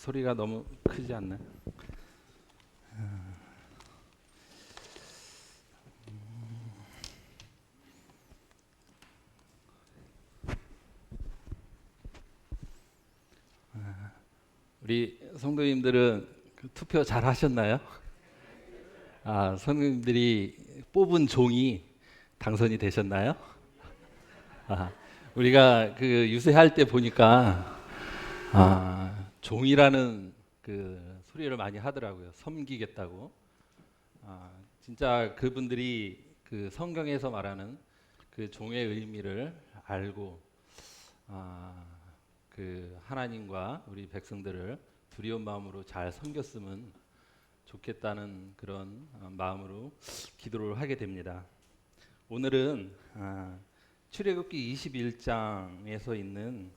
소리가 너무 크지 않나요? 우리 성도님들은 그 투표 잘 하셨나요? 성도님들이 뽑은 종이 당선이 되셨나요? 우리가 그 유세할 때 보니까 종이라는 그 소리를 많이 하더라고요. 섬기겠다고. 진짜 그분들이 그 성경에서 말하는 그 종의 의미를 알고 그 하나님과 우리 백성들을 두려운 마음으로 잘 섬겼으면 좋겠다는 그런 마음으로 기도를 하게 됩니다. 오늘은 출애굽기 21장에서 있는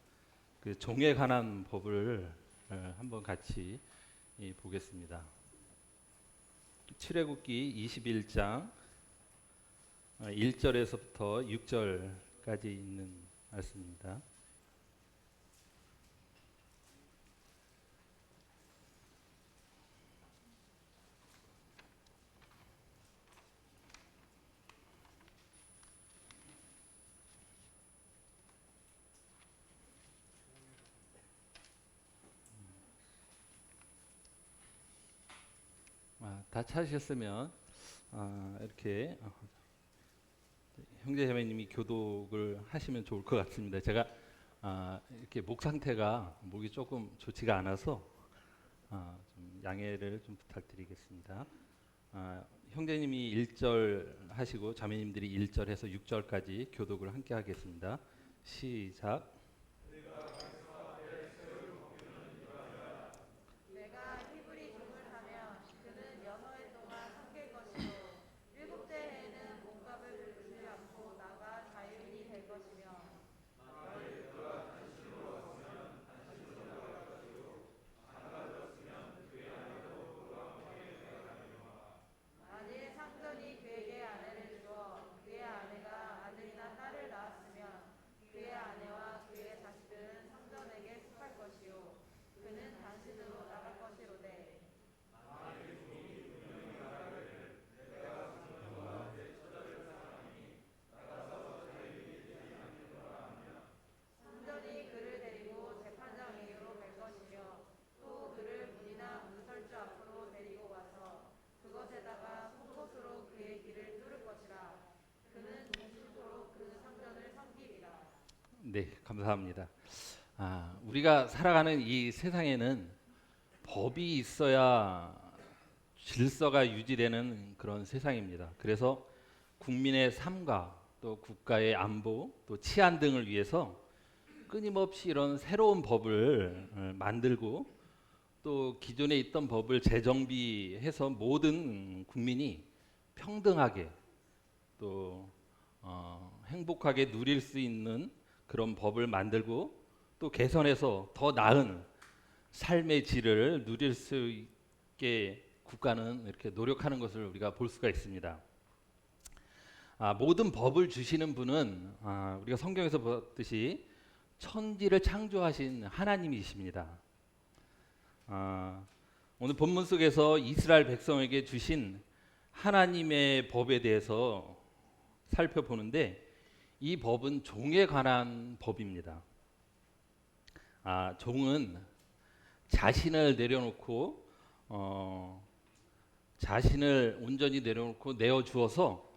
그 종에 관한 법을 한번 같이 보겠습니다. 출애굽기 21장 1절에서부터 6절까지 있는 말씀입니다. 다 찾으셨으면 이렇게 형제자매님이 교독을 하시면 좋을 것 같습니다. 제가 이렇게 목 상태가 목이 조금 좋지가 않아서 좀 양해를 좀 부탁드리겠습니다. 형제님이 1절 하시고 자매님들이 1절에서 6절까지 교독을 함께 하겠습니다. 시작. 네, 감사합니다. 우리가 살아가는 이 세상에는 법이 있어야 질서가 유지되는 그런 세상입니다. 그래서 국민의 삶과 또 국가의 안보, 또 치안 등을 위해서 끊임없이 이런 새로운 법을 만들고 또 기존에 있던 법을 재정비해서 모든 국민이 평등하게 또 행복하게 누릴 수 있는 그런 법을 만들고 또 개선해서 더 나은 삶의 질을 누릴 수 있게 국가는 이렇게 노력하는 것을 우리가 볼 수가 있습니다. 모든 법을 주시는 분은 우리가 성경에서 봤듯이 천지를 창조하신 하나님이십니다. 오늘 본문 속에서 이스라엘 백성에게 주신 하나님의 법에 대해서 살펴보는데 이 법은 종에 관한 법입니다. 종은 자신을 내려놓고 자신을 온전히 내려놓고 내어주어서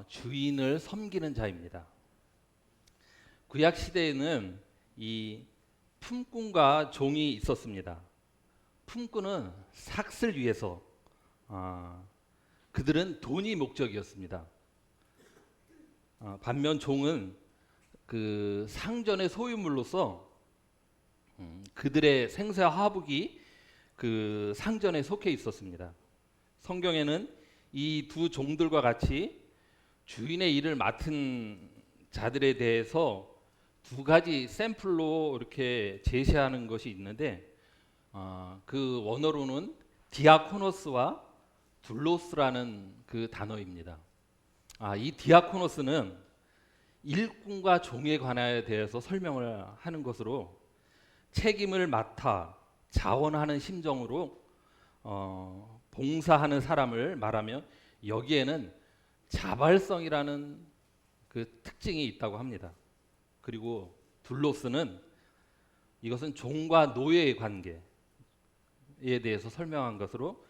주인을 섬기는 자입니다. 구약 시대에는 이 품꾼과 종이 있었습니다. 품꾼은 삭슬 위해서 그들은 돈이 목적이었습니다. 반면 종은 그 상전의 소유물로서 그들의 생사 화복이 그 상전에 속해 있었습니다. 성경에는 이 두 종들과 같이 주인의 일을 맡은 자들에 대해서 두 가지 샘플로 이렇게 제시하는 것이 있는데 그 원어로는 디아코노스와 둘로스라는 그 단어입니다. 이 디아코노스는 일꾼과 종에 관하에 대해서 설명을 하는 것으로 책임을 맡아 자원하는 심정으로 봉사하는 사람을 말하면 여기에는 자발성이라는 그 특징이 있다고 합니다. 그리고 둘로스는 이것은 종과 노예의 관계에 대해서 설명한 것으로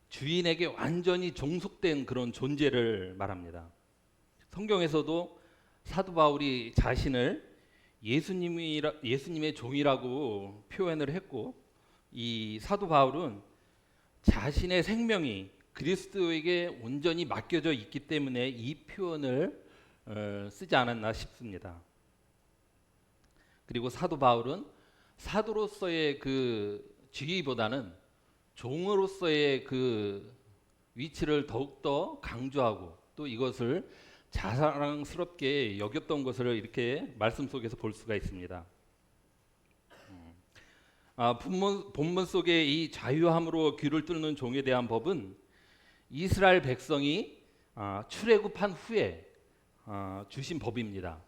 주인에게 완전히 종속된 그런 존재를 말합니다. 성경에서도 사도 바울이 자신을 예수님의 종이라고 표현을 했고, 이 사도 바울은 자신의 생명이 그리스도에게 온전히 맡겨져 있기 때문에 이 표현을 쓰지 않았나 싶습니다. 그리고 사도 바울은 사도로서의 그 지위보다는 종으로서의 그 위치를 더욱더 강조하고 또 이것을 자랑스럽게 여겼던 것을 이렇게 말씀 속에서 볼 수가 있습니다. 본문 속의 이 자유함으로 귀를 뚫는 종에 대한 법은 이스라엘 백성이 출애굽한 후에 주신 법입니다.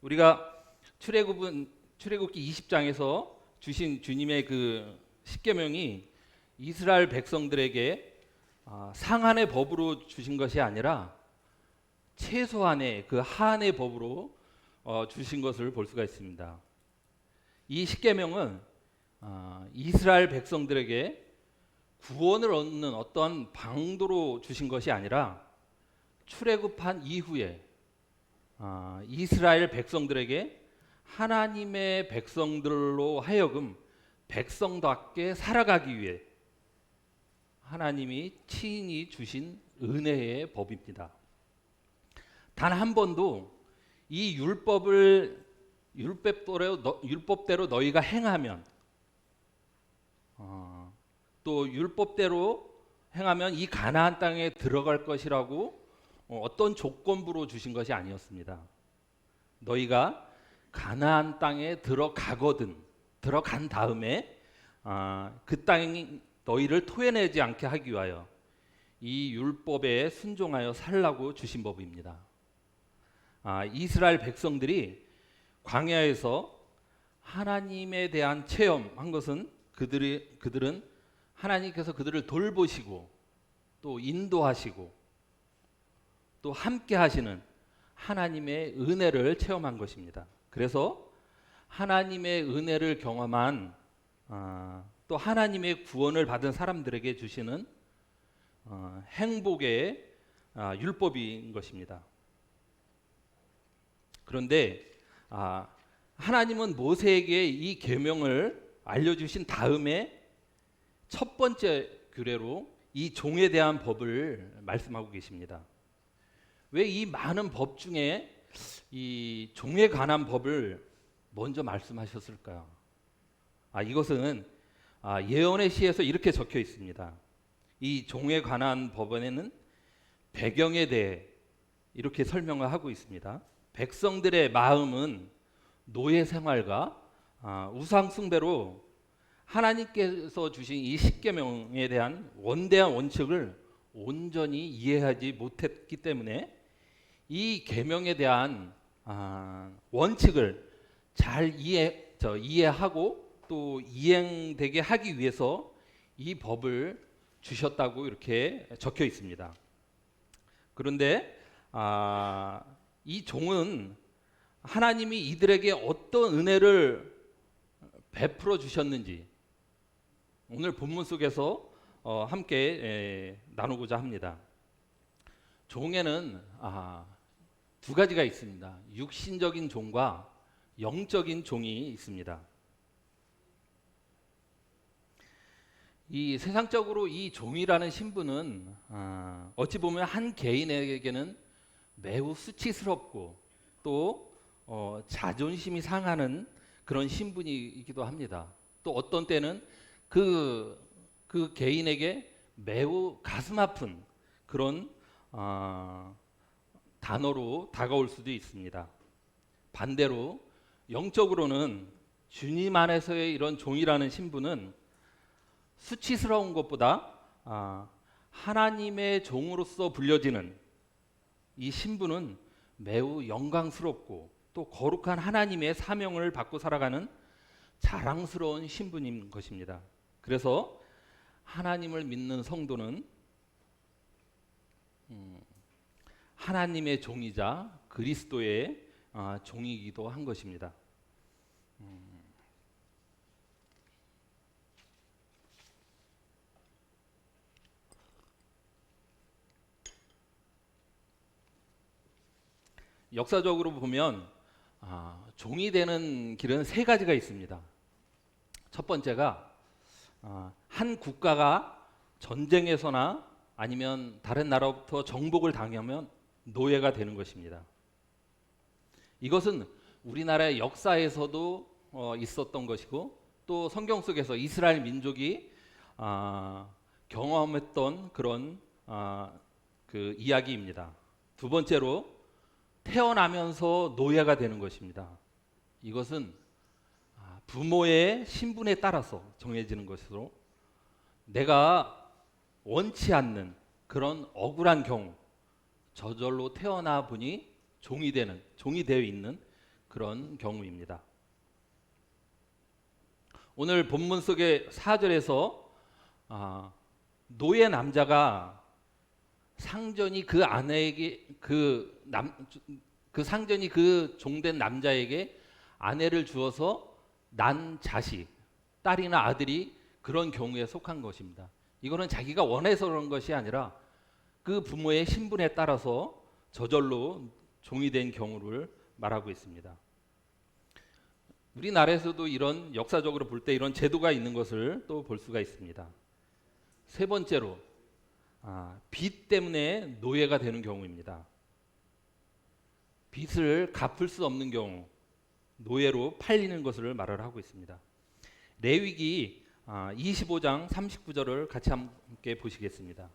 우리가 출애굽기 20장에서 주신 주님의 그 십계명이 이스라엘 백성들에게 상한의 법으로 주신 것이 아니라 최소한의 그 하한의 법으로 주신 것을 볼 수가 있습니다. 이 십계명은 이스라엘 백성들에게 구원을 얻는 어떤 방도로 주신 것이 아니라 출애굽한 이후에 이스라엘 백성들에게 하나님의 백성들로 하여금 백성답게 살아가기 위해 하나님이 친히 주신 은혜의 법입니다. 단 한 번도 이 율법대로 너희가 행하면 또 율법대로 행하면 이 가나안 땅에 들어갈 것이라고 어떤 조건부로 주신 것이 아니었습니다. 너희가 가나안 땅에 들어간 다음에 그 땅이 너희를 토해내지 않게 하기 위하여 이 율법에 순종하여 살라고 주신 법입니다. 이스라엘 백성들이 광야에서 하나님에 대한 체험한 것은 그들은 하나님께서 그들을 돌보시고 또 인도하시고 또 함께 하시는 하나님의 은혜를 체험한 것입니다. 그래서 하나님의 은혜를 경험한 또 하나님의 구원을 받은 사람들에게 주시는 행복의 율법인 것입니다. 그런데 하나님은 모세에게 이 계명을 알려주신 다음에 첫 번째 규례로 이 종에 대한 법을 말씀하고 계십니다. 왜 이 많은 법 중에 이 종에 관한 법을 먼저 말씀하셨을까요? 이것은 예언의 시에서 이렇게 적혀 있습니다. 이 종에 관한 법에는 배경에 대해 이렇게 설명을 하고 있습니다. 백성들의 마음은 노예 생활과 우상 숭배로 하나님께서 주신 이 십계명에 대한 원대한 원칙을 온전히 이해하지 못했기 때문에 이 계명에 대한 원칙을 잘 이해하고 또 이행되게 하기 위해서 이 법을 주셨다고 이렇게 적혀 있습니다. 그런데 이 종은 하나님이 이들에게 어떤 은혜를 베풀어 주셨는지 오늘 본문 속에서 함께 나누고자 합니다. 종에는 두 가지가 있습니다. 육신적인 종과 영적인 종이 있습니다. 이 세상적으로 이 종이라는 신분은 어찌 보면 한 개인에게는 매우 수치스럽고 또 자존심이 상하는 그런 신분이기도 합니다. 또 어떤 때는 그 개인에게 매우 가슴 아픈 그런 단어로 다가올 수도 있습니다. 반대로 영적으로는 주님 안에서의 이런 종이라는 신분은 수치스러운 것보다 하나님의 종으로서 불려지는 이 신분은 매우 영광스럽고 또 거룩한 하나님의 사명을 받고 살아가는 자랑스러운 신분인 것입니다. 그래서 하나님을 믿는 성도는 하나님의 종이자 그리스도의 종이기도 한 것입니다. 역사적으로 보면 종이 되는 길은 세 가지가 있습니다. 첫 번째가 한 국가가 전쟁에서나 아니면 다른 나라로부터 정복을 당하면 노예가 되는 것입니다. 이것은 우리나라의 역사에서도 있었던 것이고 또 성경 속에서 이스라엘 민족이 경험했던 그런 그 이야기입니다. 두 번째로 태어나면서 노예가 되는 것입니다. 이것은 부모의 신분에 따라서 정해지는 것으로 내가 원치 않는 그런 억울한 경우 저절로 태어나 보니 종이 되어 있는 그런 경우입니다. 오늘 본문 속의 4절에서 노예 남자가 상전이 그 아내에게 그 상전이 그 종된 남자에게 아내를 주어서 난 자식, 딸이나 아들이 그런 경우에 속한 것입니다. 이거는 자기가 원해서 그런 것이 아니라 그 부모의 신분에 따라서 저절로 종이 된 경우를 말하고 있습니다. 우리나라에서도 이런 역사적으로 볼 때 이런 제도가 있는 것을 또 볼 수가 있습니다. 세 번째로 빚 때문에 노예가 되는 경우입니다. 빚을 갚을 수 없는 경우 노예로 팔리는 것을 말을 하고 있습니다. 레위기 25장 39절을 같이 함께 보시겠습니다.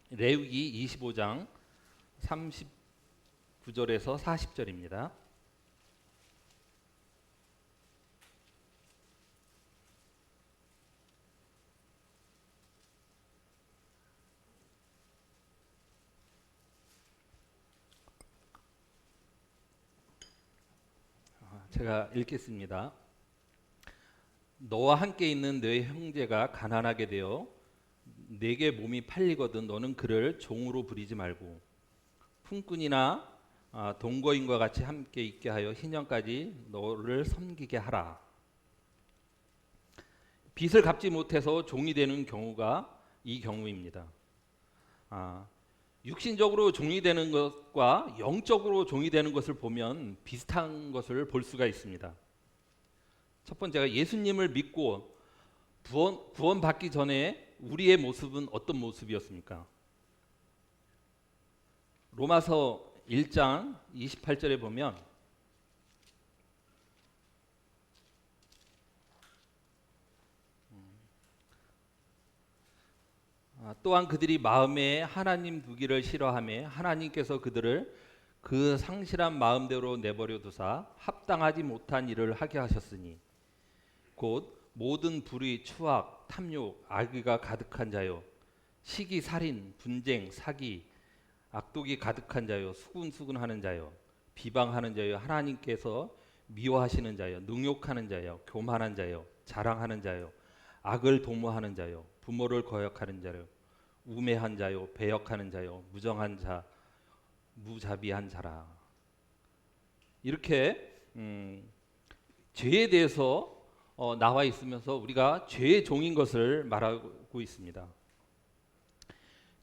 레위기 25장 39절에서 40절입니다. 제가 읽겠습니다. 너와 함께 있는 네 형제가 가난하게 되어 내게 몸이 팔리거든 너는 그를 종으로 부리지 말고 품꾼이나 동거인과 같이 함께 있게 하여 희년까지 너를 섬기게 하라. 빚을 갚지 못해서 종이 되는 경우가 이 경우입니다. 육신적으로 종이 되는 것과 영적으로 종이 되는 것을 보면 비슷한 것을 볼 수가 있습니다. 첫 번째가 예수님을 믿고 구원받기 전에 우리의 모습은 어떤 모습이었습니까? 로마서 1장 28절에 보면 또한 그들이 마음에 하나님 두기를 싫어하며 하나님께서 그들을 그 상실한 마음대로 내버려 두사 합당하지 못한 일을 하게 하셨으니 곧 모든 불의, 추악, 탐욕, 악의가 가득한 자요 시기, 살인, 분쟁, 사기, 악독이 가득한 자요 수군수군하는 자요 비방하는 자요 하나님께서 미워하시는 자요 능욕하는 자요 교만한 자요 자랑하는 자요 악을 도모하는 자요 부모를 거역하는 자요 우매한 자요 배역하는 자요 무정한 자 무자비한 자라. 이렇게 죄에 대해서 나와 있으면서 우리가 죄의 종인 것을 말하고 있습니다.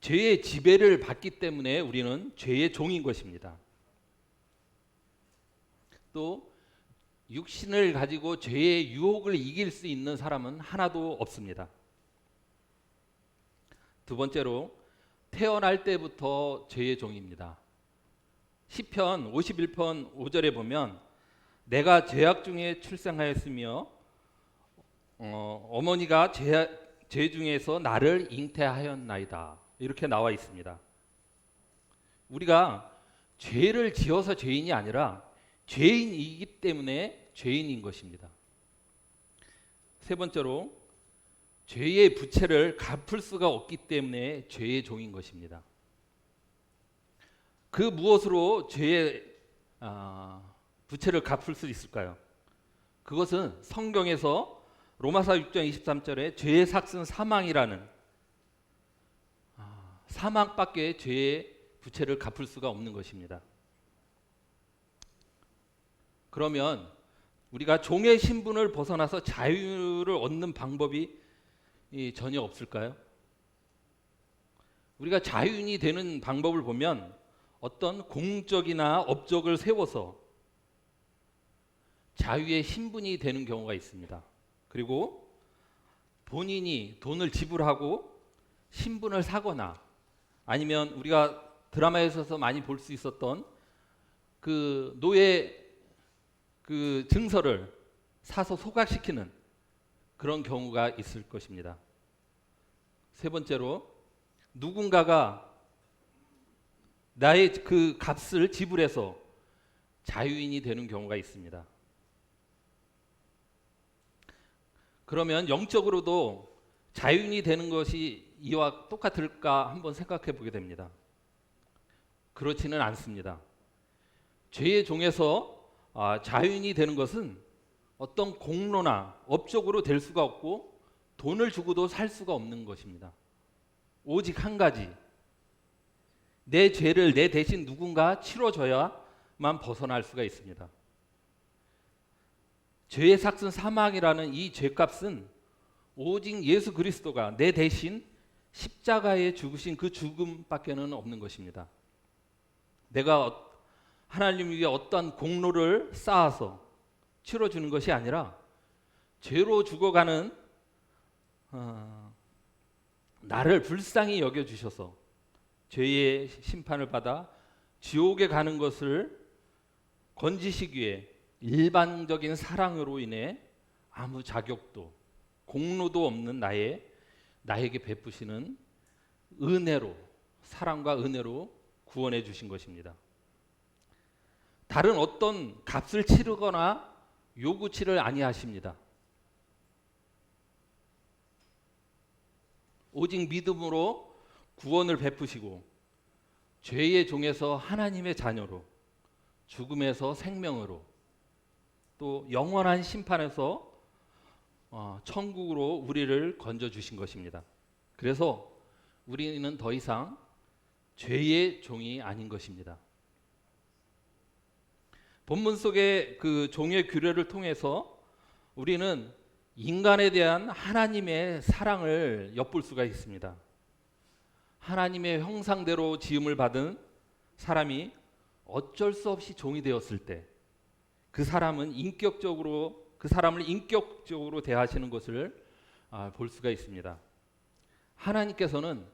죄의 지배를 받기 때문에 우리는 죄의 종인 것입니다. 또 육신을 가지고 죄의 유혹을 이길 수 있는 사람은 하나도 없습니다. 두 번째로 태어날 때부터 죄의 종입니다. 시편 51편 5절에 보면 내가 죄악 중에 출생하였으며 어머니가 죄 중에서 나를 잉태하였나이다. 이렇게 나와 있습니다. 우리가 죄를 지어서 죄인이 아니라 죄인이기 때문에 죄인인 것입니다. 세 번째로 죄의 부채를 갚을 수가 없기 때문에 죄의 종인 것입니다. 그 무엇으로 죄의 부채를 갚을 수 있을까요? 그것은 성경에서 로마서 6장 23절에 죄의 삭은 사망이라는 사망밖에 죄의 부채를 갚을 수가 없는 것입니다. 그러면 우리가 종의 신분을 벗어나서 자유를 얻는 방법이 전혀 없을까요? 우리가 자유인이 되는 방법을 보면 어떤 공적이나 업적을 세워서 자유의 신분이 되는 경우가 있습니다. 그리고 본인이 돈을 지불하고 신분을 사거나 아니면 우리가 드라마에서 많이 볼 수 있었던 그 노예 그 증서를 사서 소각시키는 그런 경우가 있을 것입니다. 세 번째로 누군가가 나의 그 값을 지불해서 자유인이 되는 경우가 있습니다. 그러면 영적으로도 자유인이 되는 것이 이와 똑같을까 한번 생각해 보게 됩니다. 그렇지는 않습니다. 죄의 종에서 자유인이 되는 것은 어떤 공로나 업적으로 될 수가 없고 돈을 주고도 살 수가 없는 것입니다. 오직 한 가지, 내 죄를 내 대신 누군가 치러줘야만 벗어날 수가 있습니다. 죄의 삭은 사망이라는 이 죄값은 오직 예수 그리스도가 내 대신 십자가에 죽으신 그 죽음밖에는 없는 것입니다. 내가 하나님 위에 어떠한 공로를 쌓아서 치러주는 것이 아니라 죄로 죽어가는 나를 불쌍히 여겨주셔서 죄의 심판을 받아 지옥에 가는 것을 건지시기 위해 일반적인 사랑으로 인해 아무 자격도 공로도 없는 나에게 베푸시는 은혜로, 사랑과 은혜로 구원해 주신 것입니다. 다른 어떤 값을 치르거나 요구치를 아니하십니다. 오직 믿음으로 구원을 베푸시고 죄의 종에서 하나님의 자녀로, 죽음에서 생명으로, 또 영원한 심판에서 천국으로 우리를 건져주신 것입니다. 그래서 우리는 더 이상 죄의 종이 아닌 것입니다. 본문 속의 그 종의 규례를 통해서 우리는 인간에 대한 하나님의 사랑을 엿볼 수가 있습니다. 하나님의 형상대로 지음을 받은 사람이 어쩔 수 없이 종이 되었을 때 그 사람을 인격적으로 대하시는 것을 볼 수가 있습니다. 하나님께서는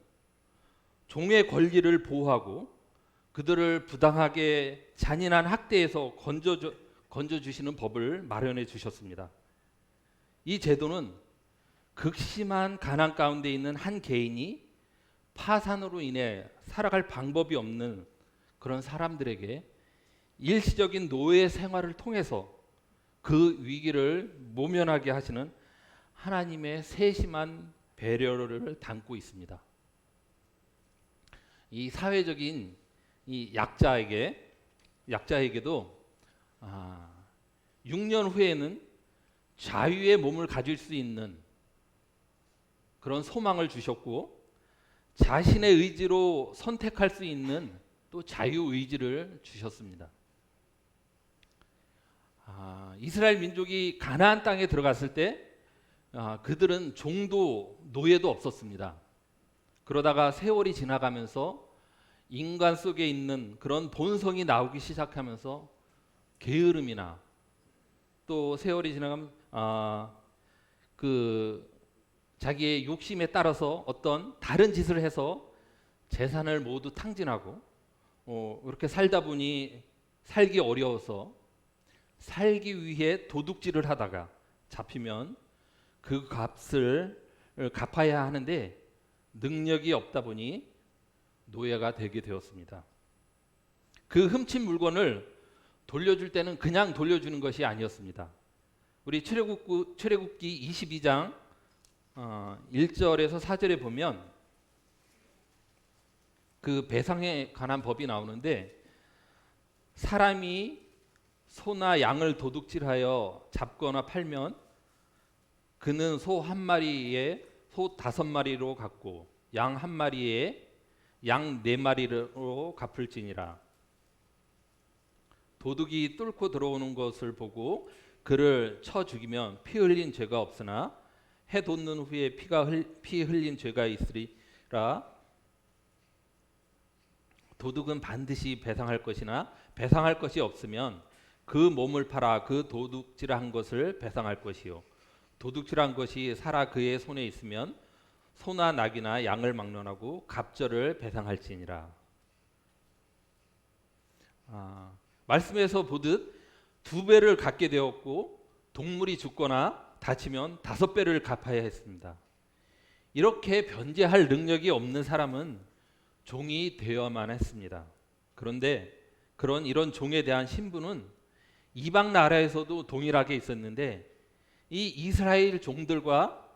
종의 권리를 보호하고 그들을 부당하게 잔인한 학대에서 건져주시는 법을 마련해 주셨습니다. 이 제도는 극심한 가난 가운데 있는 한 개인이 파산으로 인해 살아갈 방법이 없는 그런 사람들에게 일시적인 노예 생활을 통해서 그 위기를 모면하게 하시는 하나님의 세심한 배려를 담고 있습니다. 이 사회적인 이 약자에게도 6년 후에는 자유의 몸을 가질 수 있는 그런 소망을 주셨고 자신의 의지로 선택할 수 있는 또 자유의지를 주셨습니다. 이스라엘 민족이 가나안 땅에 들어갔을 때 그들은 종도 노예도 없었습니다. 그러다가 세월이 지나가면서 인간 속에 있는 그런 본성이 나오기 시작하면서 게으름이나 또 세월이 지나가면 자기의 욕심에 따라서 어떤 다른 짓을 해서 재산을 모두 탕진하고 이렇게 살다 보니 살기 어려워서 살기 위해 도둑질을 하다가 잡히면 그 값을 갚아야 하는데 능력이 없다 보니 노예가 되게 되었습니다. 그 훔친 물건을 돌려줄 때는 그냥 돌려주는 것이 아니었습니다. 우리 출애굽기 22장 1절에서 4절에 보면 그 배상에 관한 법이 나오는데 사람이 소나 양을 도둑질하여 잡거나 팔면 그는 소 한 마리에 소 5마리로 갚고 양 한 마리에 양 4마리로 갚을지니라. 도둑이 뚫고 들어오는 것을 보고 그를 쳐 죽이면 피 흘린 죄가 없으나 해 돋는 후에 피 흘린 죄가 있으리라. 도둑은 반드시 배상할 것이나 배상할 것이 없으면 그 몸을 팔아 그 도둑질한 것을 배상할 것이요, 도둑질한 것이 살아 그의 손에 있으면 소나 낙이나 양을 막론하고 갑절을 배상할지니라. 말씀에서 보듯 2배를 갚게 되었고 동물이 죽거나 다치면 5배를 갚아야 했습니다. 이렇게 변제할 능력이 없는 사람은 종이 되어야만 했습니다. 그런데 이런 종에 대한 신분은 이방 나라에서도 동일하게 있었는데 이 이스라엘 종들과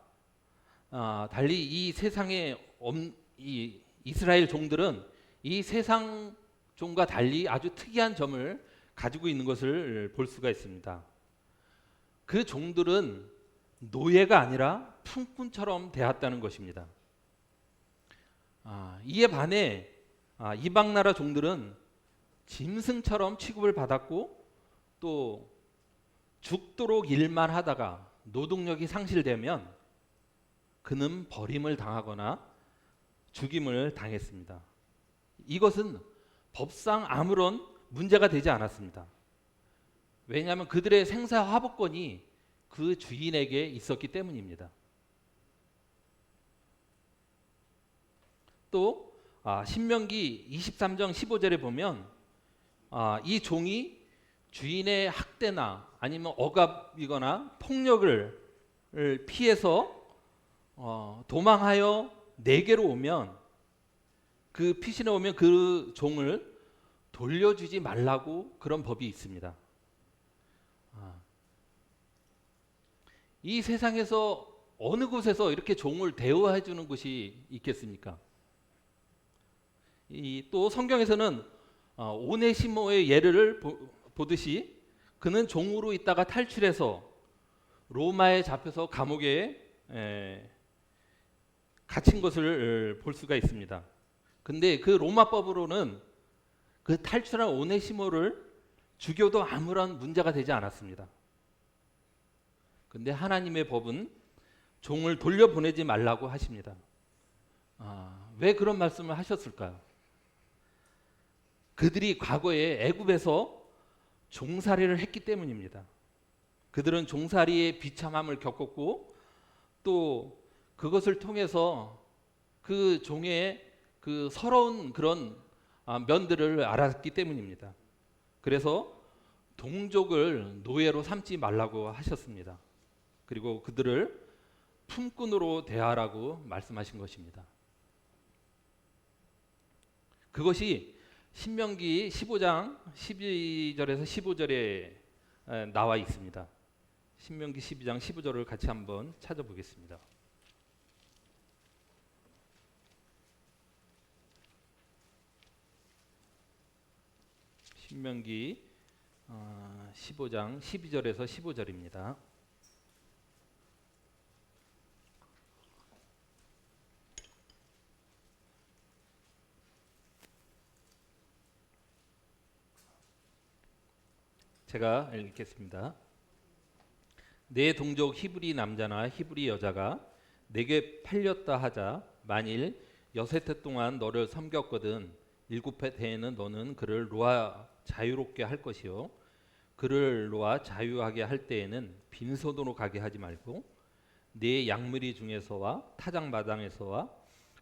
달리 이 세상의 이 이스라엘 종들은 이 세상 종과 달리 아주 특이한 점을 가지고 있는 것을 볼 수가 있습니다. 그 종들은 노예가 아니라 품꾼처럼 대했다는 것입니다. 이에 반해 이방 나라 종들은 짐승처럼 취급을 받았고 또 죽도록 일만 하다가 노동력이 상실되면 그는 버림을 당하거나 죽임을 당했습니다. 이것은 법상 아무런 문제가 되지 않았습니다. 왜냐하면 그들의 생사화복권이 그 주인에게 있었기 때문입니다. 또 신명기 23장 15절에 보면 이 종이 주인의 학대나 아니면 억압이거나 폭력을 피해서 도망하여 내게로 오면 그 피신해 오면 그 종을 돌려주지 말라고 그런 법이 있습니다. 이 세상에서 어느 곳에서 이렇게 종을 대우해 주는 곳이 있겠습니까? 또 성경에서는 오네시모의 예를 보듯이 그는 종으로 있다가 탈출해서 로마에 잡혀서 감옥에 갇힌 것을 볼 수가 있습니다. 근데 그 로마법으로는 그 탈출한 오네시모를 죽여도 아무런 문제가 되지 않았습니다. 근데 하나님의 법은 종을 돌려보내지 말라고 하십니다. 왜 그런 말씀을 하셨을까요? 그들이 과거에 애굽에서 종살이를 했기 때문입니다. 그들은 종살이의 비참함을 겪었고 또 그것을 통해서 그 종의 그 서러운 그런 면들을 알았기 때문입니다. 그래서 동족을 노예로 삼지 말라고 하셨습니다. 그리고 그들을 품꾼으로 대하라고 말씀하신 것입니다. 그것이 신명기 15장 12절에서 15절에 나와 있습니다. 신명기 12장 15절을 같이 한번 찾아보겠습니다. 신명기 15장 12절에서 15절입니다. 제가 읽겠습니다. 내 동족 히브리 남자나 히브리 여자가 내게 팔렸다 하자 만일 6해 동안 너를 섬겼거든 7해에는 너는 그를 놓아 자유롭게 할 것이요 그를 놓아 자유하게 할 때에는 빈손으로 가게 하지 말고 내 양무리 중에서와 타작마당에서와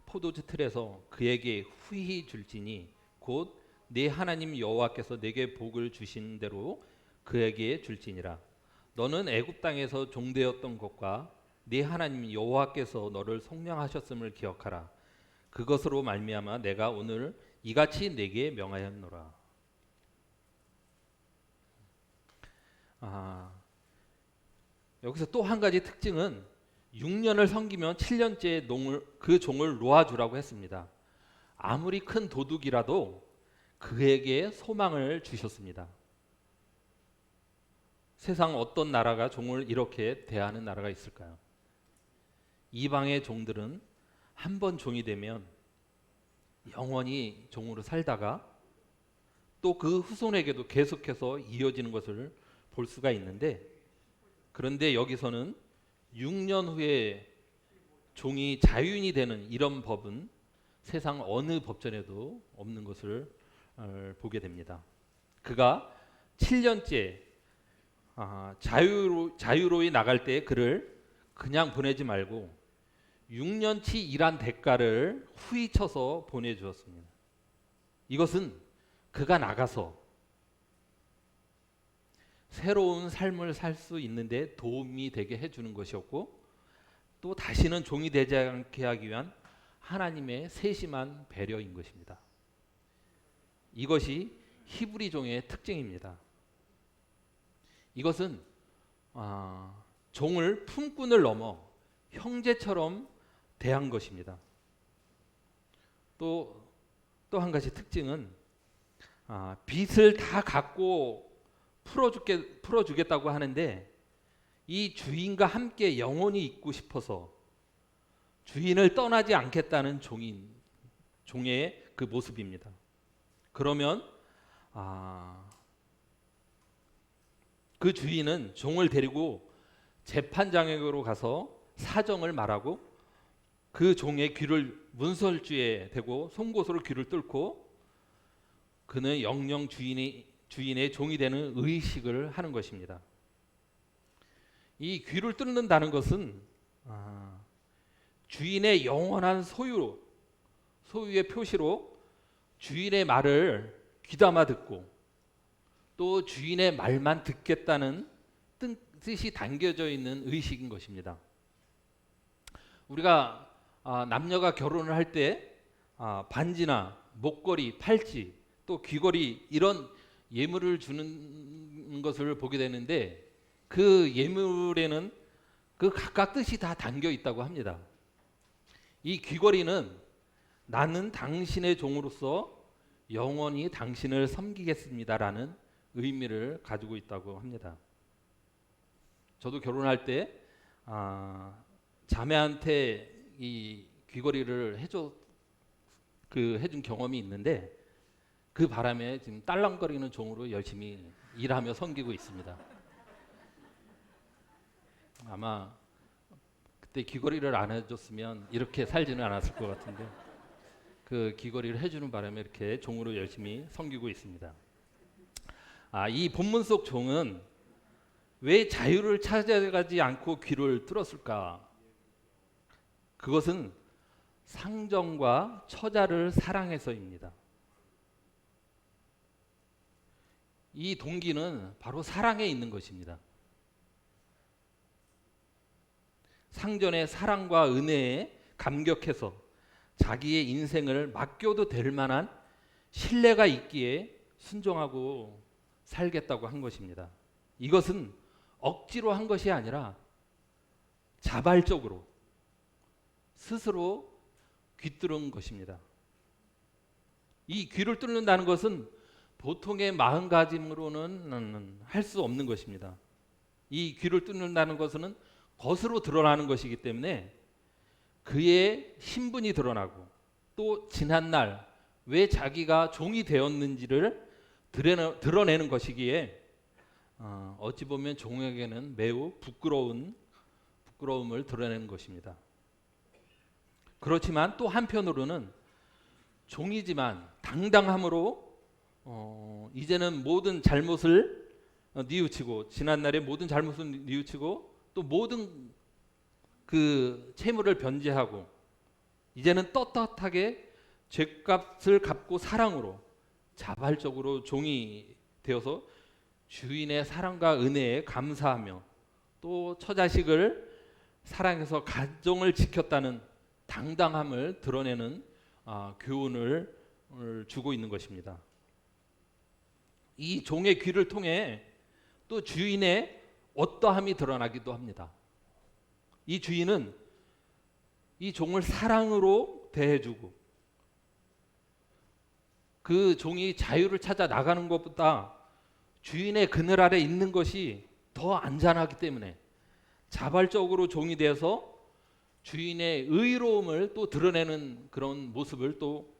포도주 틀에서 그에게 후히 줄지니 곧 내 하나님 여호와께서 내게 복을 주신 대로 그에게 줄지니라. 너는 애굽 땅에서 종되었던 것과 네 하나님 여호와께서 너를 속량하셨음을 기억하라. 그것으로 말미암아 내가 오늘 이같이 내게 명하였노라. 여기서 또 한 가지 특징은 6년을 섬기면 7년째 그 종을 놓아주라고 했습니다. 아무리 큰 도둑이라도 그에게 소망을 주셨습니다. 세상 어떤 나라가 종을 이렇게 대하는 나라가 있을까요? 이방의 종들은 한 번 종이 되면 영원히 종으로 살다가 또 그 후손에게도 계속해서 이어지는 것을 볼 수가 있는데, 그런데 여기서는 6년 후에 종이 자유인이 되는 이런 법은 세상 어느 법전에도 없는 것을 보게 됩니다. 그가 7년째 자유로이 나갈 때 그를 그냥 보내지 말고 6년치 일한 대가를 후이쳐서 보내주었습니다. 이것은 그가 나가서 새로운 삶을 살 수 있는데 도움이 되게 해주는 것이었고, 또 다시는 종이 되지 않게 하기 위한 하나님의 세심한 배려인 것입니다. 이것이 히브리 종의 특징입니다. 이것은 종을 품꾼을 넘어 형제처럼 대한 것입니다. 또 한 가지 특징은 빚을 다 갚고 풀어주겠다고 하는데, 이 주인과 함께 영원히 있고 싶어서 주인을 떠나지 않겠다는 종의 그 모습입니다. 그러면 그 주인은 종을 데리고 재판장에게로 가서 사정을 말하고 그 종의 귀를 문설주에 대고 송곳으로 귀를 뚫고 그는 영영 주인의 종이 되는 의식을 하는 것입니다. 이 귀를 뚫는다는 것은 주인의 영원한 소유의 표시로 주인의 말을 귀담아 듣고 또 주인의 말만 듣겠다는 뜻이 담겨져 있는 의식인 것입니다. 우리가 남녀가 결혼을 할 때 반지나 목걸이, 팔찌, 또 귀걸이 이런 예물을 주는 것을 보게 되는데, 그 예물에는 그 각각 뜻이 다 담겨 있다고 합니다. 이 귀걸이는 나는 당신의 종으로서 영원히 당신을 섬기겠습니다라는 의미를 가지고 있다고 합니다. 저도 결혼할 때 자매한테 이 귀걸이를 해준 경험이 있는데, 그 바람에 지금 딸랑거리는 종으로 열심히 일하며 섬기고 있습니다. 아마 그때 귀걸이를 안 해줬으면 이렇게 살지는 않았을 것 같은데, 그 귀걸이를 해주는 바람에 이렇게 종으로 열심히 섬기고 있습니다. 이 본문 속 종은 왜 자유를 찾아가지 않고 귀를 뚫었을까? 그것은 상정과 처자를 사랑해서입니다. 이 동기는 바로 사랑에 있는 것입니다. 상전의 사랑과 은혜에 감격해서 자기의 인생을 맡겨도 될 만한 신뢰가 있기에 순종하고 살겠다고 한 것입니다. 이것은 억지로 한 것이 아니라 자발적으로 스스로 귀뚫은 것입니다. 이 귀를 뚫는다는 것은 보통의 마음가짐으로는 할 수 없는 것입니다. 이 귀를 뚫는다는 것은 겉으로 드러나는 것이기 때문에 그의 신분이 드러나고 또 지난날 왜 자기가 종이 되었는지를 드러내는 것이기에 어찌 보면 종에게는 매우 부끄러움을 드러내는 것입니다. 그렇지만 또 한편으로는 종이지만 당당함으로 이제는 모든 잘못을 뉘우치고, 지난날의 모든 잘못을 뉘우치고 또 모든 그 채무를 변제하고 이제는 떳떳하게 죗값을 갚고 사랑으로 자발적으로 종이 되어서 주인의 사랑과 은혜에 감사하며 또 처자식을 사랑해서 가정을 지켰다는 당당함을 드러내는 교훈을 주고 있는 것입니다. 이 종의 귀를 통해 또 주인의 어떠함이 드러나기도 합니다. 이 주인은 이 종을 사랑으로 대해주고 그 종이 자유를 찾아 나가는 것보다 주인의 그늘 아래 있는 것이 더 안전하기 때문에 자발적으로 종이 되어서 주인의 의로움을 또 드러내는 그런 모습을 또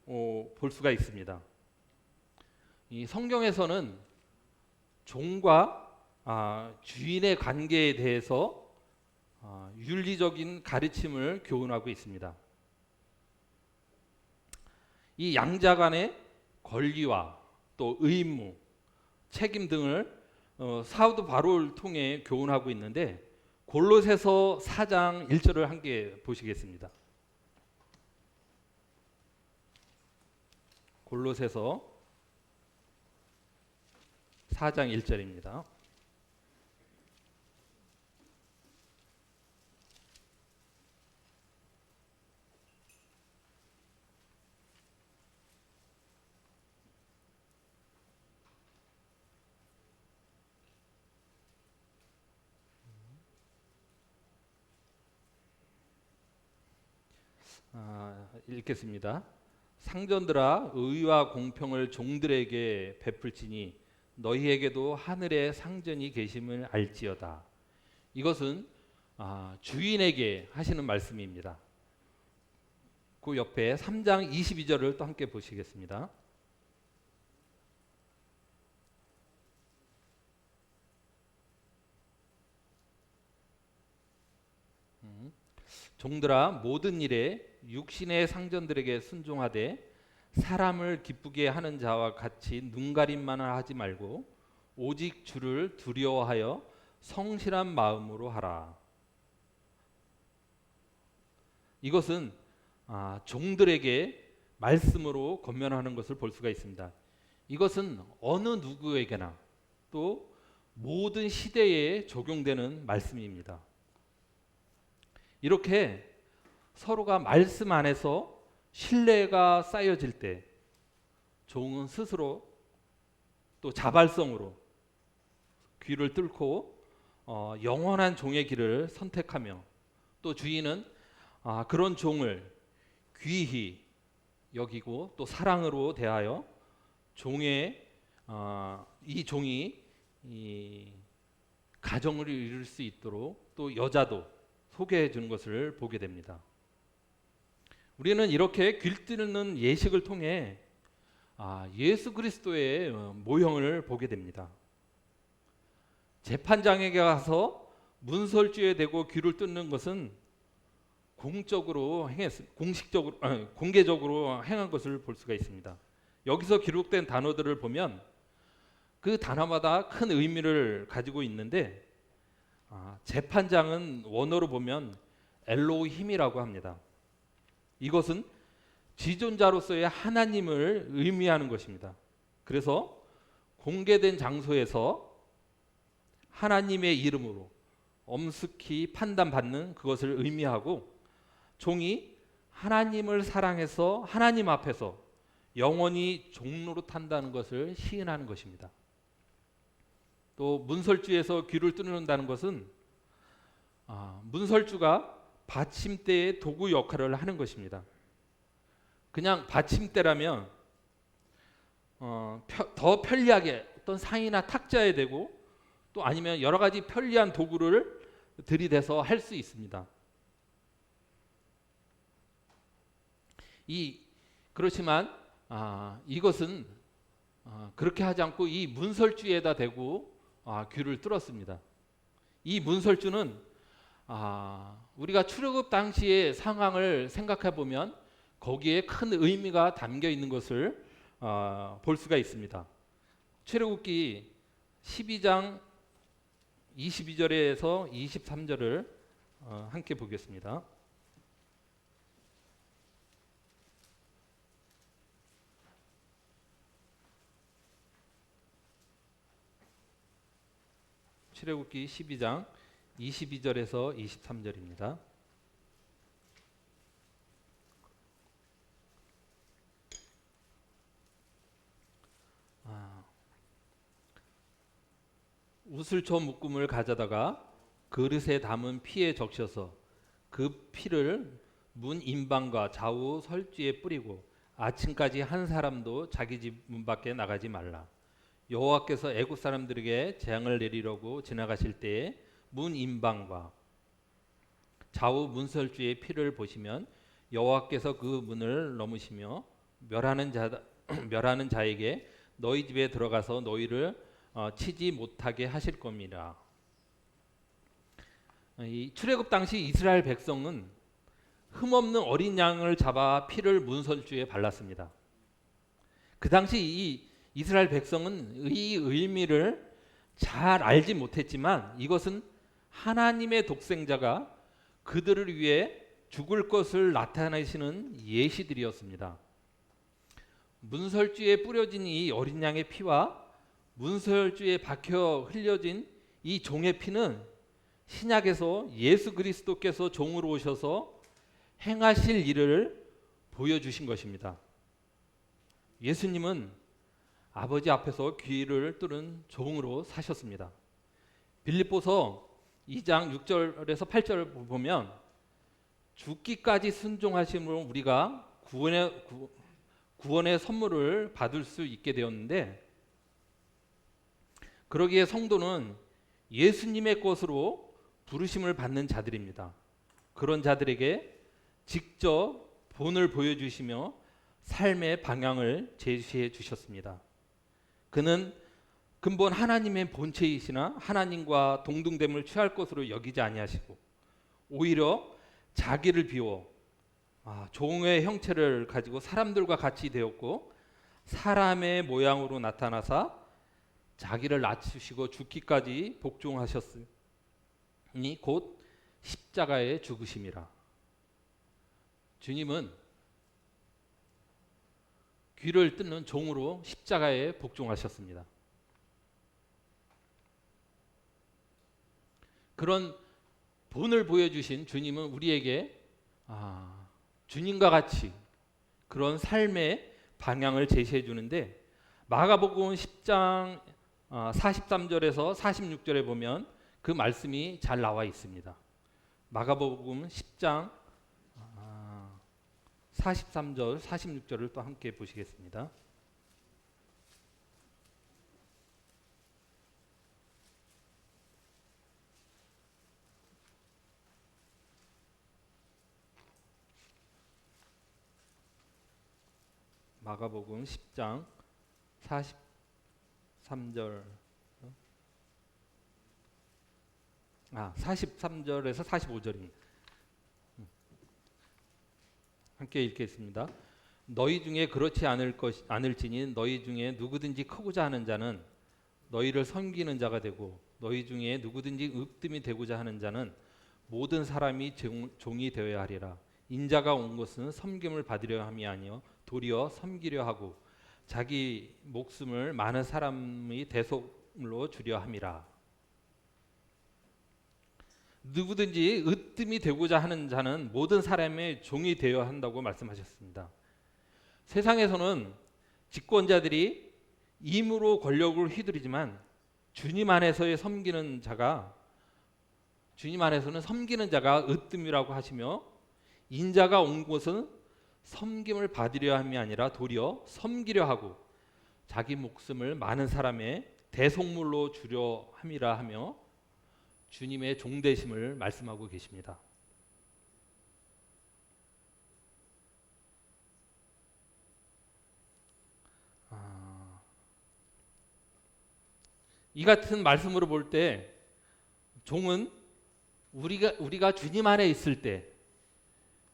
볼 수가 있습니다. 이 성경에서는 종과 주인의 관계에 대해서 윤리적인 가르침을 교훈하고 있습니다. 이 양자 간의 권리와 또 의무, 책임 등을 사도 바울을 통해 교훈하고 있는데, 골로새서 4장 1절을 함께 보시겠습니다. 골로새서 4장 1절입니다. 읽겠습니다. 상전들아, 의와 공평을 종들에게 베풀지니 너희에게도 하늘에 상전이 계심을 알지어다. 이것은 주인에게 하시는 말씀입니다. 그 옆에 3장 22절을 또 함께 보시겠습니다. 종들아, 모든 일에 육신의 상전들에게 순종하되 사람을 기쁘게 하는 자와 같이 눈가림만을 하지 말고 오직 주를 두려워하여 성실한 마음으로 하라. 이것은 종들에게 말씀으로 권면하는 것을 볼 수가 있습니다. 이것은 어느 누구에게나 또 모든 시대에 적용되는 말씀입니다. 이렇게 서로가 말씀 안에서 신뢰가 쌓여질 때 종은 스스로 또 자발성으로 귀를 뚫고 영원한 종의 길을 선택하며, 또 주인은 그런 종을 귀히 여기고 또 사랑으로 대하여 이 종이 이 가정을 이룰 수 있도록 또 여자도 소개해 주는 것을 보게 됩니다. 우리는 이렇게 길들이는 예식을 통해 예수 그리스도의 모형을 보게 됩니다. 재판장에게 가서 문설주에 대고 귀를 뚫는 것은 공개적으로 행한 것을 볼 수가 있습니다. 여기서 기록된 단어들을 보면 그 단어마다 큰 의미를 가지고 있는데, 재판장은 원어로 보면 엘로힘이라고 합니다. 이것은 지존자로서의 하나님을 의미하는 것입니다. 그래서 공개된 장소에서 하나님의 이름으로 엄숙히 판단받는 그것을 의미하고, 종이 하나님을 사랑해서 하나님 앞에서 영원히 종노릇한다는 것을 시인하는 것입니다. 또 문설주에서 귀를 뚫는다는 것은 문설주가 받침대의 도구 역할을 하는 것입니다. 그냥 받침대라면 더 편리하게 어떤 상이나 탁자에 대고 또 아니면 여러 가지 편리한 도구를 들이대서 할 수 있습니다. 그렇지만 이것은 그렇게 하지 않고 이 문설주에다 대고 귀를 뚫었습니다. 이 문설주는 우리가 출애굽 당시의 상황을 생각해 보면 거기에 큰 의미가 담겨 있는 것을 볼 수가 있습니다. 출애굽기 12장 22절에서 23절을 함께 보겠습니다. 출애굽기 12장 22절에서 23절입니다. 우슬초 묶음을 가져다가 그릇에 담은 피에 적셔서 그 피를 문 인방과 좌우 설주에 뿌리고 아침까지 한 사람도 자기 집 문 밖에 나가지 말라. 여호와께서 애굽 사람들에게 재앙을 내리려고 지나가실 때에 문 인방과 좌우 문설주의 피를 보시면 여호와께서 그 문을 넘으시며 멸하는 자에게 너희 집에 들어가서 너희를 치지 못하게 하실 겁니다. 이 출애굽 당시 이스라엘 백성은 흠없는 어린 양을 잡아 피를 문설주에 발랐습니다. 그 당시 이 이스라엘 백성은 이 의미를 잘 알지 못했지만 이것은 하나님의 독생자가 그들을 위해 죽을 것을 나타내시는 예시들이었습니다. 문설주에 뿌려진 이 어린 양의 피와 문설주에 박혀 흘려진 이 종의 피는 신약에서 예수 그리스도께서 종으로 오셔서 행하실 일을 보여주신 것입니다. 예수님은 아버지 앞에서 귀를 뚫은 종으로 사셨습니다. 빌립보서 2장 6절에서 8절을 보면 죽기까지 순종하심으로 우리가 구원의 선물을 받을 수 있게 되었는데, 그러기에 성도는 예수님의 것으로 부르심을 받는 자들입니다. 그런 자들에게 직접 본을 보여주시며 삶의 방향을 제시해 주셨습니다. 그는 근본 하나님의 본체이시나 하나님과 동등됨을 취할 것으로 여기지 아니하시고 오히려 자기를 비워 종의 형체를 가지고 사람들과 같이 되었고 사람의 모양으로 나타나사 자기를 낮추시고 죽기까지 복종하셨으니 곧 십자가에 죽으심이라. 주님은 귀를 뜯는 종으로 십자가에 복종하셨습니다. 그런 본을 보여주신 주님은 우리에게 주님과 같이 그런 삶의 방향을 제시해 주는데, 마가복음 10장 43절에서 46절에 보면 그 말씀이 잘 나와 있습니다. 마가복음 10장 43절 46절을 또 함께 보시겠습니다. 마가복음 10장 43절 43절에서 45절입니다. 함께 읽겠습니다. 너희 중에 그렇지 않을지니 너희 중에 누구든지 크고자 하는 자는 너희를 섬기는 자가 되고 너희 중에 누구든지 으뜸이 되고자 하는 자는 모든 사람이 종이 되어야 하리라. 인자가 온 것은 섬김을 받으려 함이 아니요 도리어 섬기려 하고 자기 목숨을 많은 사람의 대속물로 주려 함이라. 누구든지 으뜸이 되고자 하는 자는 모든 사람의 종이 되어야 한다고 말씀하셨습니다. 세상에서는 집권자들이 임으로 권력을 휘두르지만 주님 안에서는 섬기는 자가 으뜸이라고 하시며, 인자가 온 곳은 섬김을 받으려 함이 아니라 도리어 섬기려 하고 자기 목숨을 많은 사람의 대속물로 주려 함이라 하며 주님의 종되심을 말씀하고 계십니다. 이 같은 말씀으로 볼 때 종은 우리가 주님 안에 있을 때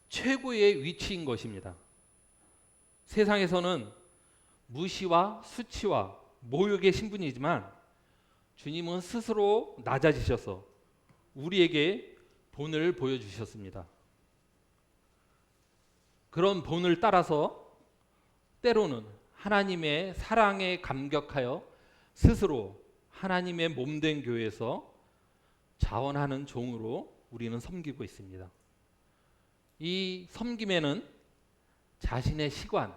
최고의 위치인 것입니다. 세상에서는 무시와 수치와 모욕의 신분이지만 주님은 스스로 낮아지셔서 우리에게 본을 보여주셨습니다. 그런 본을 따라서 때로는 하나님의 사랑에 감격하여 스스로 하나님의 몸된 교회에서 자원하는 종으로 우리는 섬기고 있습니다. 이 섬김에는 자신의 시간,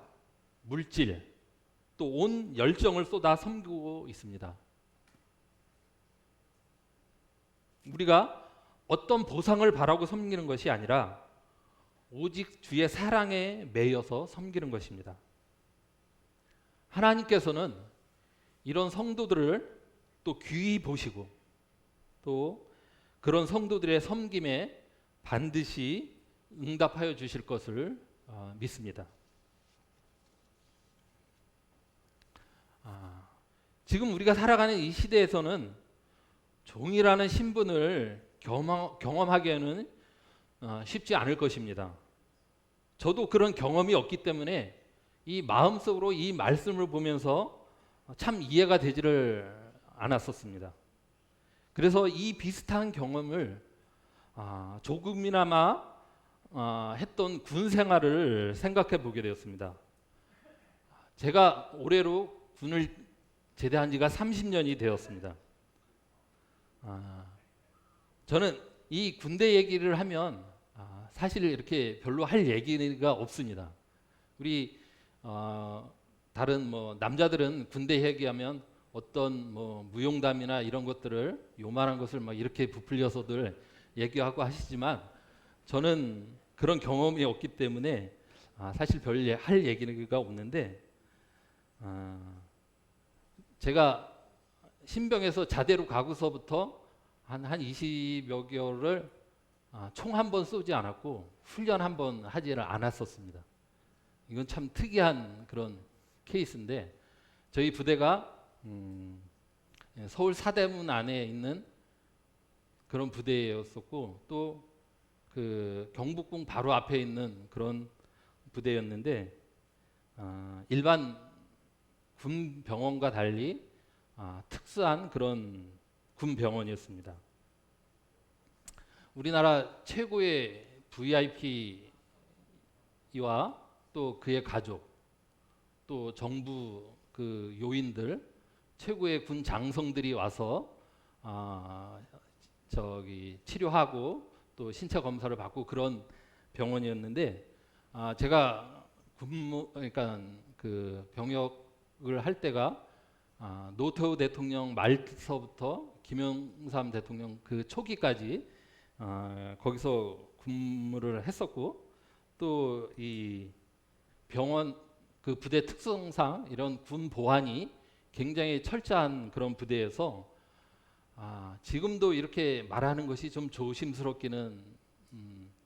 물질, 또 온 열정을 쏟아 섬기고 있습니다. 우리가 어떤 보상을 바라고 섬기는 것이 아니라 오직 주의 사랑에 매여서 섬기는 것입니다. 하나님께서는 이런 성도들을 또 귀히 보시고 또 그런 성도들의 섬김에 반드시 응답하여 주실 것을 믿습니다. 지금 우리가 살아가는 이 시대에서는 종이라는 신분을 경험하기에는 쉽지 않을 것입니다. 저도 그런 경험이 없기 때문에 이 마음속으로 이 말씀을 보면서 참 이해가 되지를 않았었습니다. 그래서 이 비슷한 경험을 조금이나마 했던 군 생활을 생각해 보게 되었습니다. 제가 올해로 군을 제대한 지가 30년이 되었습니다. 저는 이 군대 얘기를 하면 사실 이렇게 별로 할 얘기가 없습니다. 우리 다른 남자들은 군대 얘기하면 어떤 무용담이나 이런 것들을 요만한 것을 막 이렇게 부풀려서들 얘기하고 하시지만 저는 그런 경험이 없기 때문에 사실 별 할 얘기가 없는데 제가 신병에서 자대로 가고서부터 한 20여 개월을 총 한 번 쏘지 않았고 훈련 한 번 하지를 않았었습니다. 이건 참 특이한 그런 케이스인데 저희 부대가 서울 사대문 안에 있는 그런 부대였었고 또 그 경북궁 바로 앞에 있는 그런 부대였는데 일반 군 병원과 달리 특수한 그런 군 병원이었습니다. 우리나라 최고의 VIP와 또 그의 가족, 또 정부 그 요인들, 최고의 군 장성들이 와서 치료하고 또 신체 검사를 받고 그런 병원이었는데 제가 그러니까 그 병역을 할 때가 노태우 대통령 말서부터 김영삼 대통령 그 초기까지 거기서 근무를 했었고 또 이 병원 그 부대 특성상 이런 군 보안이 굉장히 철저한 그런 부대에서 지금도 이렇게 말하는 것이 좀 조심스럽기는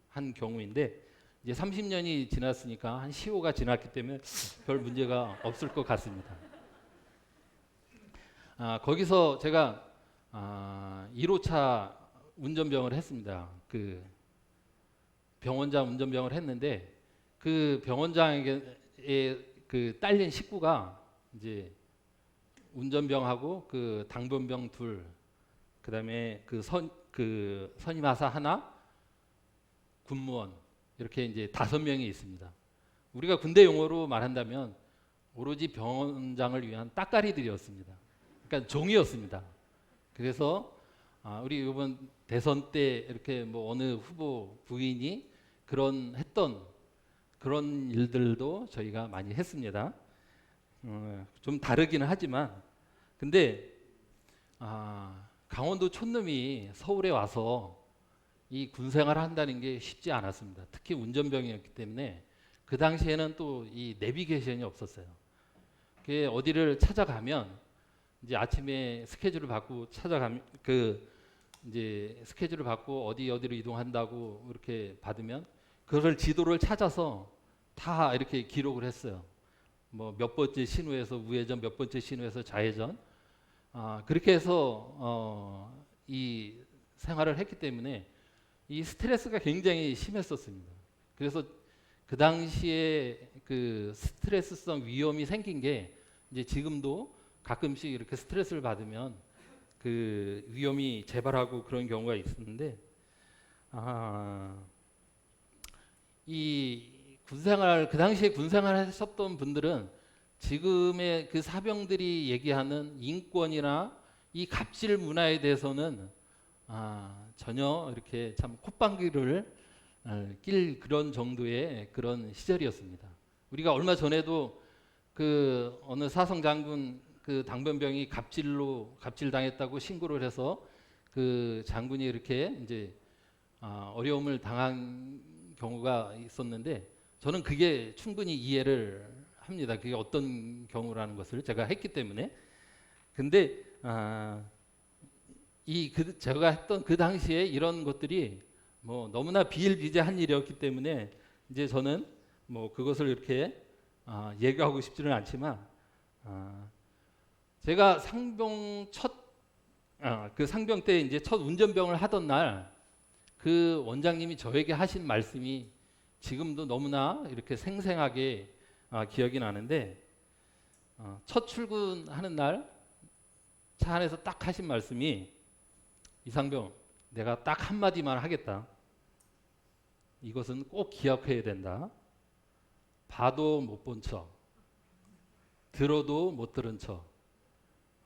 한 경우인데 이제 30년이 지났으니까 한 15가 지났기 때문에 별 문제가 없을 것 같습니다. 거기서 제가 1호차 운전병을 했습니다. 그 병원장 운전병을 했는데 그 병원장에게 그 딸린 식구가 이제 운전병하고 그 당번병 둘, 그다음에 그 선임하사 하나, 군무원 이렇게 이제 5명이 있습니다. 우리가 군대 용어로 말한다면 오로지 병원장을 위한 따까리들이었습니다. 그러니까 종이었습니다. 그래서 우리 이번 대선 때 이렇게 어느 후보 부인이 했던 그런 일들도 저희가 많이 했습니다. 좀 다르기는 하지만 근데 강원도 촌놈이 서울에 와서 이 군생활을 한다는 게 쉽지 않았습니다. 특히 운전병이었기 때문에 그 당시에는 또 이 내비게이션이 없었어요. 어디를 찾아가면 이제 아침에 스케줄을 받고 이제 스케줄을 받고 어디로 이동한다고 이렇게 받으면 그걸 지도를 찾아서 다 이렇게 기록을 했어요. 몇 번째 신호에서 우회전, 몇 번째 신호에서 좌회전. 그렇게 해서 이 생활을 했기 때문에 이 스트레스가 굉장히 심했었습니다. 그래서 그 당시에 그 스트레스성 위험이 생긴 게 이제 지금도 가끔씩 이렇게 스트레스를 받으면 그 위험이 재발하고 그런 경우가 있었는데 이 군생활 그 당시에 군생활 하셨던 분들은 지금의 그 사병들이 얘기하는 인권이나 이 갑질 문화에 대해서는 전혀 이렇게 참 콧방귀를 낄 그런 정도의 그런 시절이었습니다. 우리가 얼마 전에도 그 어느 사성 장군 그 당번병이 갑질당했다고 신고를 해서 그 장군이 이렇게 이제 어려움을 당한 경우가 있었는데 저는 그게 충분히 이해를 합니다. 그게 어떤 경우라는 것을 제가 했기 때문에. 근데 제가 했던 그 당시에 이런 것들이 뭐 너무나 비일비재한 일이었기 때문에 이제 저는 뭐 그것을 이렇게 얘기하고 싶지는 않지만 제가 상병 그 상병 때 이제 첫 운전병을 하던 날 그 원장님이 저에게 하신 말씀이 지금도 너무나 이렇게 생생하게 기억이 나는데 첫 출근하는 날 차 안에서 딱 하신 말씀이 이상병 내가 딱 한마디만 하겠다. 이것은 꼭 기억해야 된다. 봐도 못 본 척, 들어도 못 들은 척,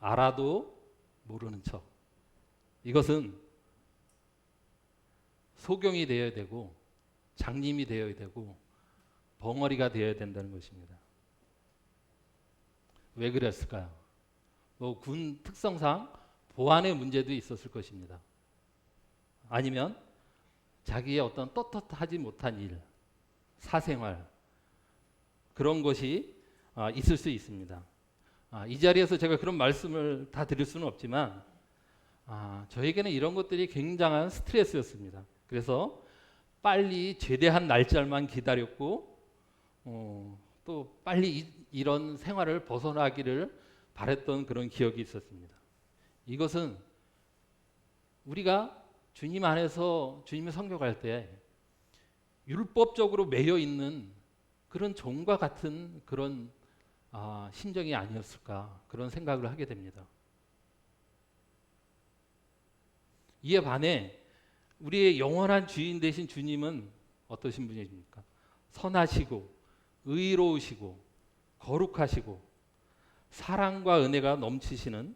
알아도 모르는 척. 이것은 소경이 되어야 되고 장님이 되어야 되고 벙어리가 되어야 된다는 것입니다. 왜 그랬을까요? 뭐 군 특성상 보안의 문제도 있었을 것입니다. 아니면 자기의 어떤 떳떳하지 못한 일, 사생활 그런 것이 있을 수 있습니다. 이 자리에서 제가 그런 말씀을 다 드릴 수는 없지만 저에게는 이런 것들이 굉장한 스트레스였습니다. 그래서 빨리 제대한 날짜만 기다렸고 또 빨리 이런 생활을 벗어나기를 바랬던 그런 기억이 있었습니다. 이것은 우리가 주님 안에서 주님의 성격할 때 율법적으로 매여 있는 그런 종과 같은 그런 심정이 아니었을까 그런 생각을 하게 됩니다. 이에 반해 우리의 영원한 주인 되신 주님은 어떠신 분이십니까? 선하시고 의로우시고 거룩하시고 사랑과 은혜가 넘치시는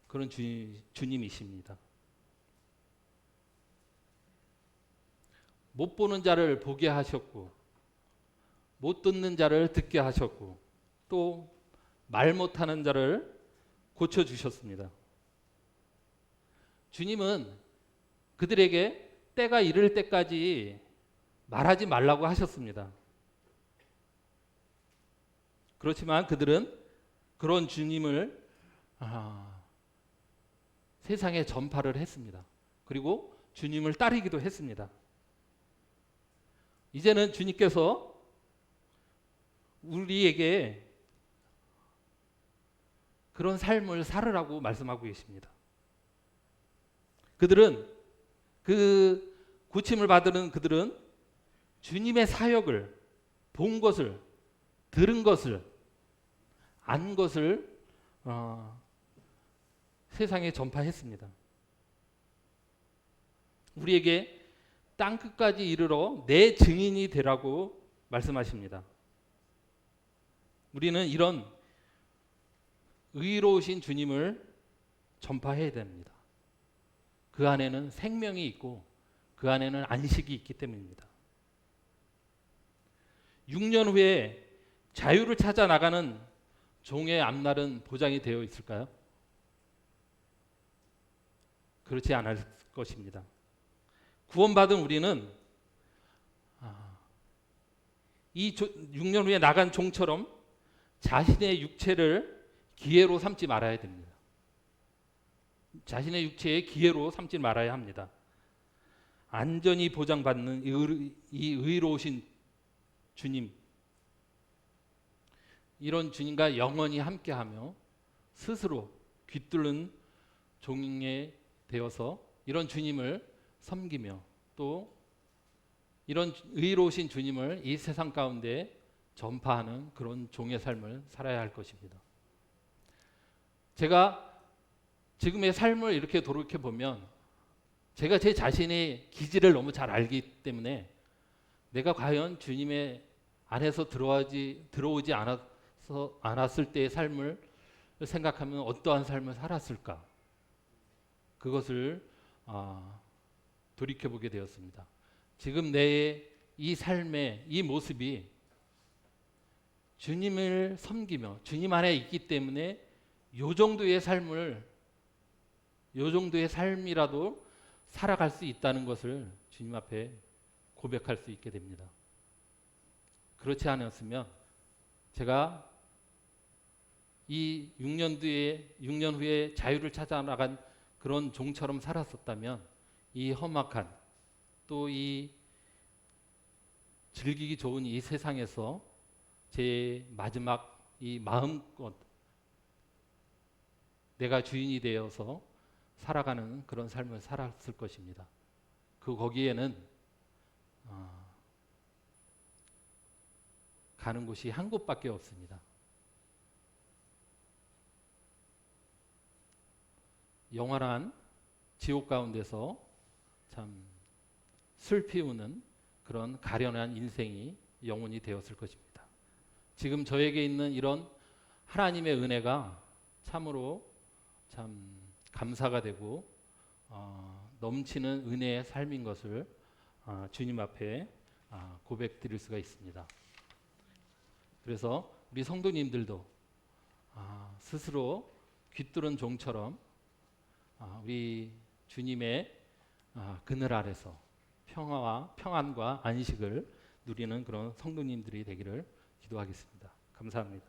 그런 주님이십니다. 못 보는 자를 보게 하셨고 못 듣는 자를 듣게 하셨고 또 말 못하는 자를 고쳐주셨습니다. 주님은 그들에게 때가 이를 때까지 말하지 말라고 하셨습니다. 그렇지만 그들은 그런 주님을 세상에 전파를 했습니다. 그리고 주님을 따르기도 했습니다. 이제는 주님께서 우리에게 그런 삶을 살으라고 말씀하고 계십니다. 그들은 그 고침을 받는 그들은 주님의 사역을 본 것을 들은 것을 안 것을 세상에 전파했습니다. 우리에게 땅 끝까지 이르러 내 증인이 되라고 말씀하십니다. 우리는 이런 의로우신 주님을 전파해야 됩니다. 그 안에는 생명이 있고 그 안에는 안식이 있기 때문입니다. 6년 후에 자유를 찾아 나가는 종의 앞날은 보장이 되어 있을까요? 그렇지 않을 것입니다. 구원받은 우리는 이 6년 후에 나간 종처럼 자신의 육체를 기회로 삼지 말아야 됩니다. 자신의 육체의 기회로 삼지 말아야 합니다. 안전히 보장받는 이 의로우신 주님, 이런 주님과 영원히 함께하며 스스로 귀뚫는 종에 되어서 이런 주님을 섬기며 또 이런 의로우신 주님을 이 세상 가운데 전파하는 그런 종의 삶을 살아야 할 것입니다. 제가 지금의 삶을 이렇게 돌이켜 보면 제가 제 자신의 기질을 너무 잘 알기 때문에 내가 과연 주님의 안에서 들어오지 않았을 때의 삶을 생각하면 어떠한 삶을 살았을까? 그것을 돌이켜보게 되었습니다. 지금 내 이 삶의 이 모습이 주님을 섬기며 주님 안에 있기 때문에 요 정도의 삶이라도 살아갈 수 있다는 것을 주님 앞에 고백할 수 있게 됩니다. 그렇지 않았으면 제가 이 6년 후에 자유를 찾아 나간 그런 종처럼 살았었다면 이 험악한 또 이 즐기기 좋은 이 세상에서 제 마지막 이 마음껏 내가 주인이 되어서 살아가는 그런 삶을 살았을 것입니다. 거기에는 가는 곳이 한 곳밖에 없습니다. 영원한 지옥 가운데서 참 슬피 우는 그런 가련한 인생이 영원히 되었을 것입니다. 지금 저에게 있는 이런 하나님의 은혜가 참으로 참 감사가 되고 넘치는 은혜의 삶인 것을 주님 앞에 고백드릴 수가 있습니다. 그래서 우리 성도님들도 스스로 귀뚫은 종처럼 우리 주님의 그늘 아래서 평안과 안식을 누리는 그런 성도님들이 되기를 기도하겠습니다. 감사합니다.